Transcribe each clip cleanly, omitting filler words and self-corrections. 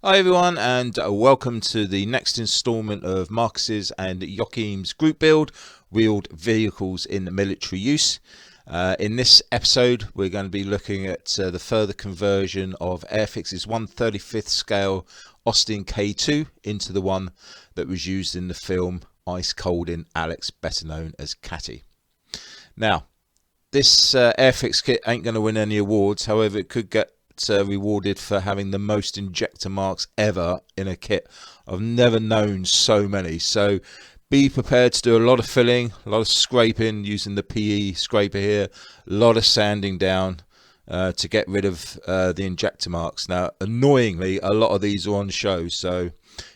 Hi everyone, and welcome to the next instalment of Marcus's and Joachim's group build, Wheeled Vehicles in Military Use. In this episode we're going to be looking at the further conversion of Airfix's 1/35th scale Austin K2 into the one that was used in the film Ice Cold in Alex, better known as KATY. Now, this Airfix kit ain't going to win any awards, however it could get rewarded for having the most injector marks ever in a kit. I've never known so many, so be prepared to do a lot of filling, a lot of scraping using the PE scraper here, a lot of sanding down to get rid of the injector marks. Now annoyingly a lot of these are on show, so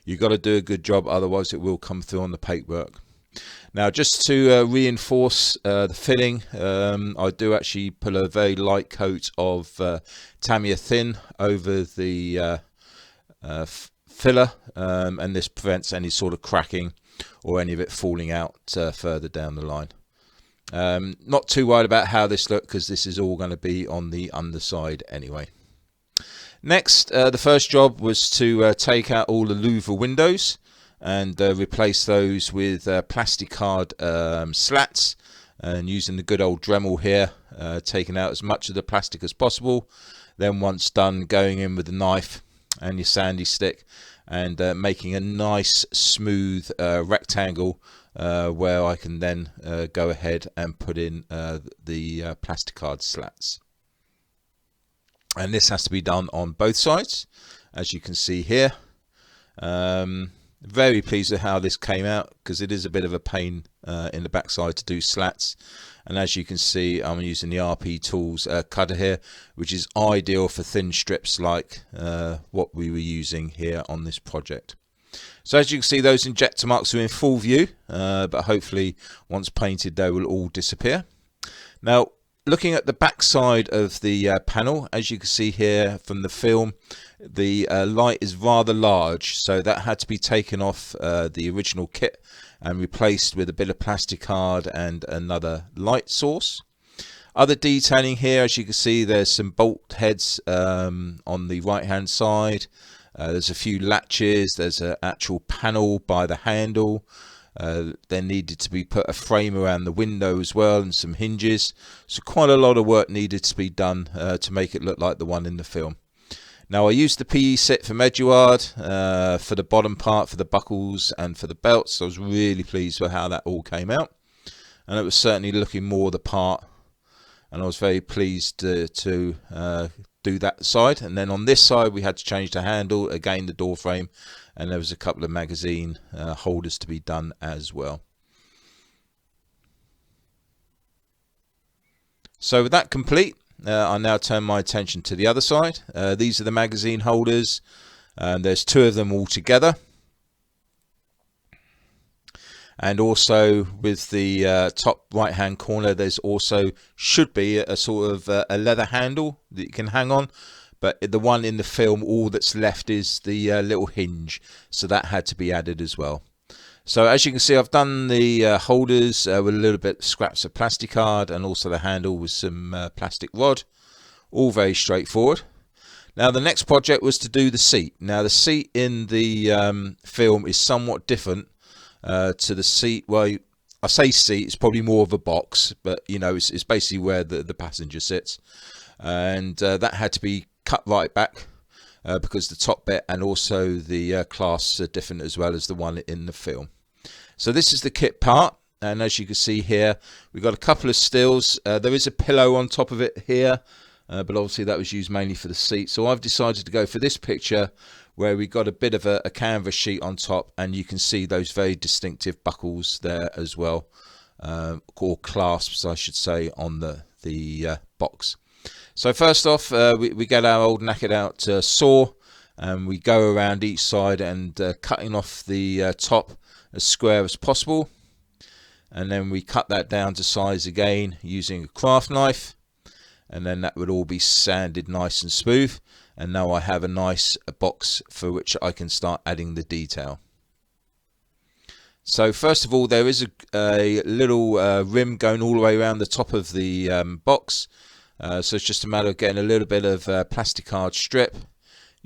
you've got to do a good job, otherwise it will come through on the paintwork. Now, just to reinforce the filling, I do actually put a very light coat of Tamiya Thin over the filler, and this prevents any sort of cracking or any of it falling out further down the line. Not too worried about how this looks, because this is all going to be on the underside anyway. Next, the first job was to take out all the louver windows and replace those with plastic card slats, and using the good old Dremel here, taking out as much of the plastic as possible. Then once done, going in with a knife and your sandy stick and making a nice smooth rectangle where I can then go ahead and put in the plastic card slats. And this has to be done on both sides, as you can see here. Very pleased with how this came out, because it is a bit of a pain in the backside to do slats. And as you can see, I'm using the RP Tools cutter here, which is ideal for thin strips like what we were using here on this project. So as you can see, those injector marks are in full view, but hopefully once painted they will all disappear. Now, looking at the back side of the panel, as you can see here from the film, the light is rather large, so that had to be taken off the original kit and replaced with a bit of plastic card and another light source. Other detailing here, as you can see, there's some bolt heads on the right hand side. There's a few latches, there's an actual panel by the handle. There needed to be put a frame around the window as well, and some hinges. So quite a lot of work needed to be done to make it look like the one in the film. Now, I used the PE set from Eduard for the bottom part, for the buckles and for the belts. So I was really pleased with how that all came out, and it was certainly looking more the part, and I was very pleased to do that side. And then on this side we had to change the handle, again the door frame, and there was a couple of magazine holders to be done as well. So with that complete, I now turn my attention to the other side. These are the magazine holders, and there's two of them all together. And also with the top right hand corner, there's also should be a sort of a leather handle that you can hang on, but the one in the film, all that's left is the little hinge, so that had to be added as well. So as you can see, I've done the holders with a little bit of scraps of plastic card, and also the handle with some plastic rod. All very straightforward. Now the next project was to do the seat. Now the seat in the film is somewhat different to the seat. Well, I say seat, it's probably more of a box, but you know, it's basically where the passenger sits, and that had to be cut right back because the top bit and also the clasps are different as well as the one in the film. So this is the kit part, and as you can see here, we've got a couple of stills. There is a pillow on top of it here, but obviously that was used mainly for the seat. So I've decided to go for this picture where we got a bit of a canvas sheet on top, and you can see those very distinctive buckles there as well, or clasps I should say, on the box. So first off, we get our old knackered out saw, and we go around each side and cutting off the top as square as possible, and then we cut that down to size again using a craft knife, and then that would all be sanded nice and smooth. And now I have a nice box for which I can start adding the detail. So first of all, there is a little rim going all the way around the top of the box. So it's just a matter of getting a little bit of plastic card strip,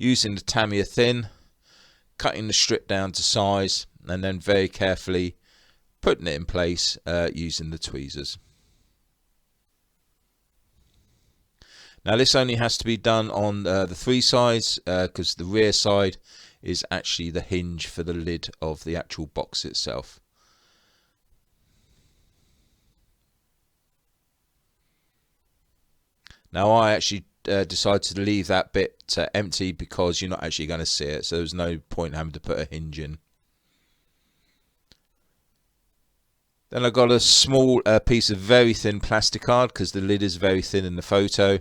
using the Tamiya thin, cutting the strip down to size, and then very carefully putting it in place using the tweezers. Now this only has to be done on the 3 sides because the rear side is actually the hinge for the lid of the actual box itself. Now I actually decided to leave that bit empty because you're not actually going to see it, so there's no point having to put a hinge in. Then I got a small piece of very thin plastic card because the lid is very thin in the photo.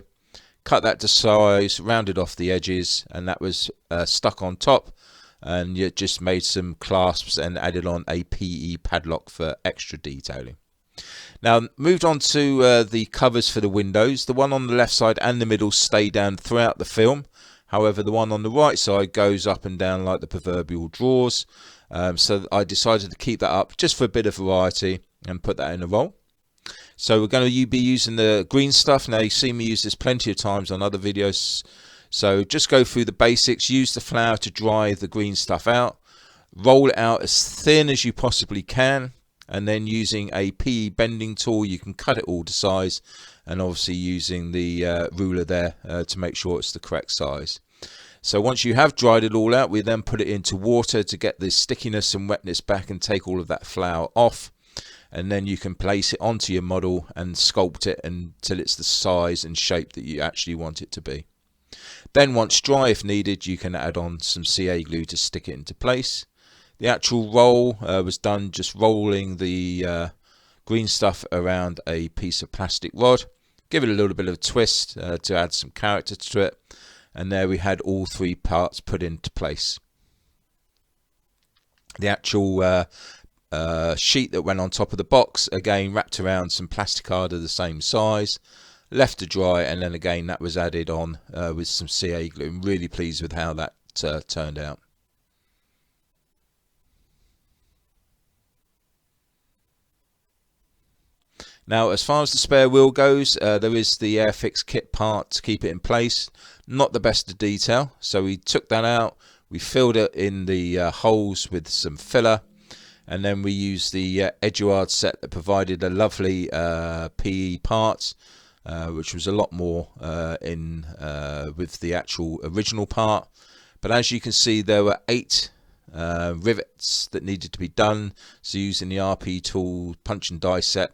Cut that to size, rounded off the edges, and that was stuck on top, and you just made some clasps and added on a PE padlock for extra detailing. Now moved on to the covers for the windows. The one on the left side and the middle stay down throughout the film. However, the one on the right side goes up and down like the proverbial drawers. So I decided to keep that up just for a bit of variety and put that in a roll. So we're going to be using the green stuff. Now you've seen me use this plenty of times on other videos. So just go through the basics. Use the flour to dry the green stuff out. Roll it out as thin as you possibly can. And then using a PE bending tool, you can cut it all to size. And obviously using the ruler there to make sure it's the correct size. So once you have dried it all out, we then put it into water to get the stickiness and wetness back and take all of that flour off. And then you can place it onto your model and sculpt it until it's the size and shape that you actually want it to be. Then once dry, if needed, you can add on some CA glue to stick it into place. The actual roll was done just rolling the green stuff around a piece of plastic rod. Give it a little bit of a twist to add some character to it. And there we had all 3 parts put into place. The actual sheet that went on top of the box, again wrapped around some plastic card of the same size, left to dry, and then again that was added on with some CA glue. I'm really pleased with how that turned out. Now as far as the spare wheel goes, there is the Airfix kit part to keep it in place. Not the best of detail, so we took that out, we filled it in the holes with some filler, and then we used the Eduard set that provided a lovely PE part, which was a lot more with the actual original part. But as you can see, there were 8 rivets that needed to be done, so using the RP tool, punch and die set,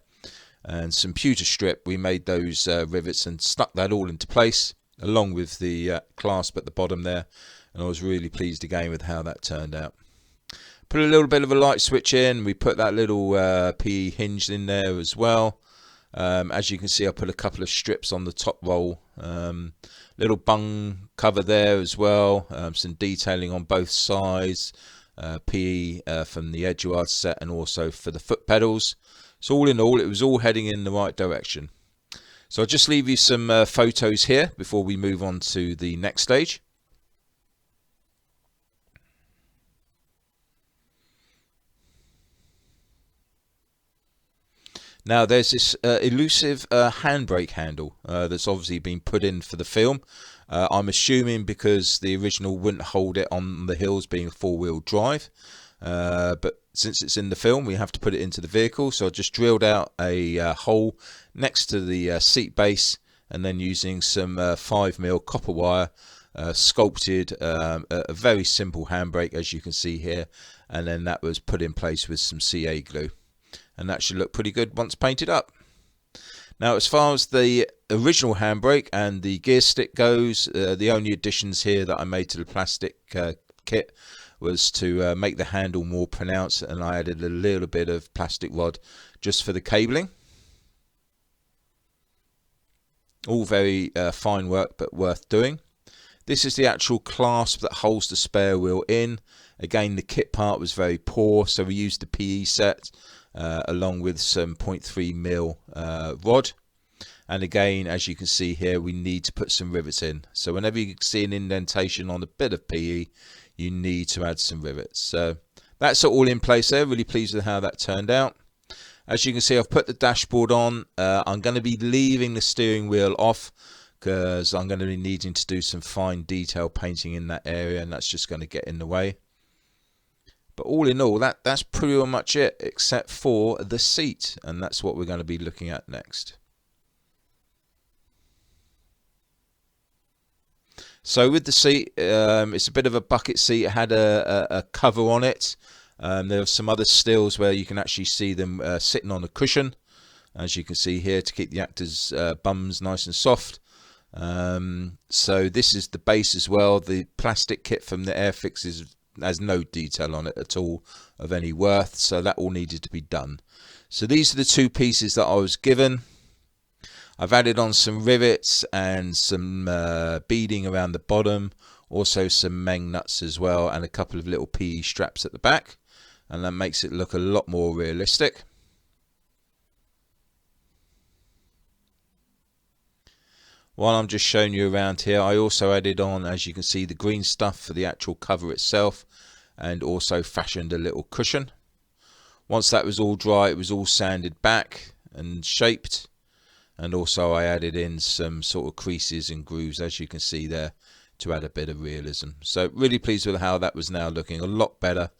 and some pewter strip, we made those rivets and stuck that all into place along with the clasp at the bottom there, and I was really pleased again with how that turned out. Put a little bit of a light switch in, we put that little PE hinge in there as well. As you can see, I put a couple of strips on the top roll, little bung cover there as well, some detailing on both sides, PE from the Eduard set and also for the foot pedals. So all in all, it was all heading in the right direction. So I'll just leave you some photos here before we move on to the next stage. Now there's this elusive handbrake handle that's obviously been put in for the film. I'm assuming because the original wouldn't hold it on the hills being a 4-wheel drive. But since it's in the film, we have to put it into the vehicle. So I just drilled out a hole next to the seat base, and then using some 5mm copper wire sculpted a very simple handbrake, as you can see here, and then that was put in place with some CA glue, and that should look pretty good once painted up. Now as far as the original handbrake and the gear stick goes, the only additions here that I made to the plastic kit was to make the handle more pronounced, and I added a little bit of plastic rod just for the cabling. All very fine work, but worth doing. This is the actual clasp that holds the spare wheel in. Again, the kit part was very poor, so we used the PE set along with some 0.3mm rod. And again, as you can see here, we need to put some rivets in. So whenever you see an indentation on a bit of PE, you need to add some rivets. So that's all in place there. Really pleased with how that turned out. As you can see, I've put the dashboard on. I'm going to be leaving the steering wheel off because I'm going to be needing to do some fine detail painting in that area, and that's just going to get in the way. But all in all, that's pretty much it, except for the seat, and that's what we're going to be looking at next. So with the seat, it's a bit of a bucket seat. It had a cover on it. There are some other stills where you can actually see them sitting on a cushion, as you can see here, to keep the actors' bums nice and soft. So this is the base as well. The plastic kit from the Airfix has no detail on it at all of any worth, so that all needed to be done. So these are the two pieces that I was given. I've added on some rivets and some beading around the bottom, also some Meng nuts as well, and a couple of little PE straps at the back, and that makes it look a lot more realistic. While I'm just showing you around here, I also added on, as you can see, the green stuff for the actual cover itself, and also fashioned a little cushion. Once that was all dry, it was all sanded back and shaped, and also I added in some sort of creases and grooves, as you can see there, to add a bit of realism. So really pleased with how that was now looking, a lot better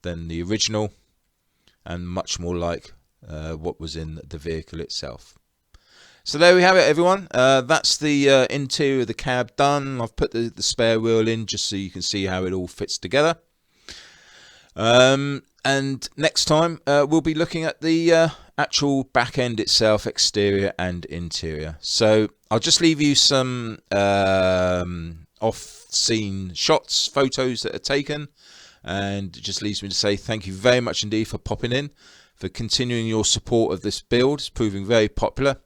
than the original, and much more like what was in the vehicle itself. So there we have it, everyone. That's the interior of the cab done. I've put the spare wheel in just so you can see how it all fits together. And next time we'll be looking at the actual back end itself, exterior and interior. So I'll just leave you some off-scene shots, photos that are taken, and it just leaves me to say thank you very much indeed for popping in, for continuing your support of this build. It's proving very popular.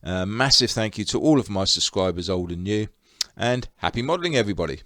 Massive thank you to all of my subscribers, old and new, and happy modelling, everybody.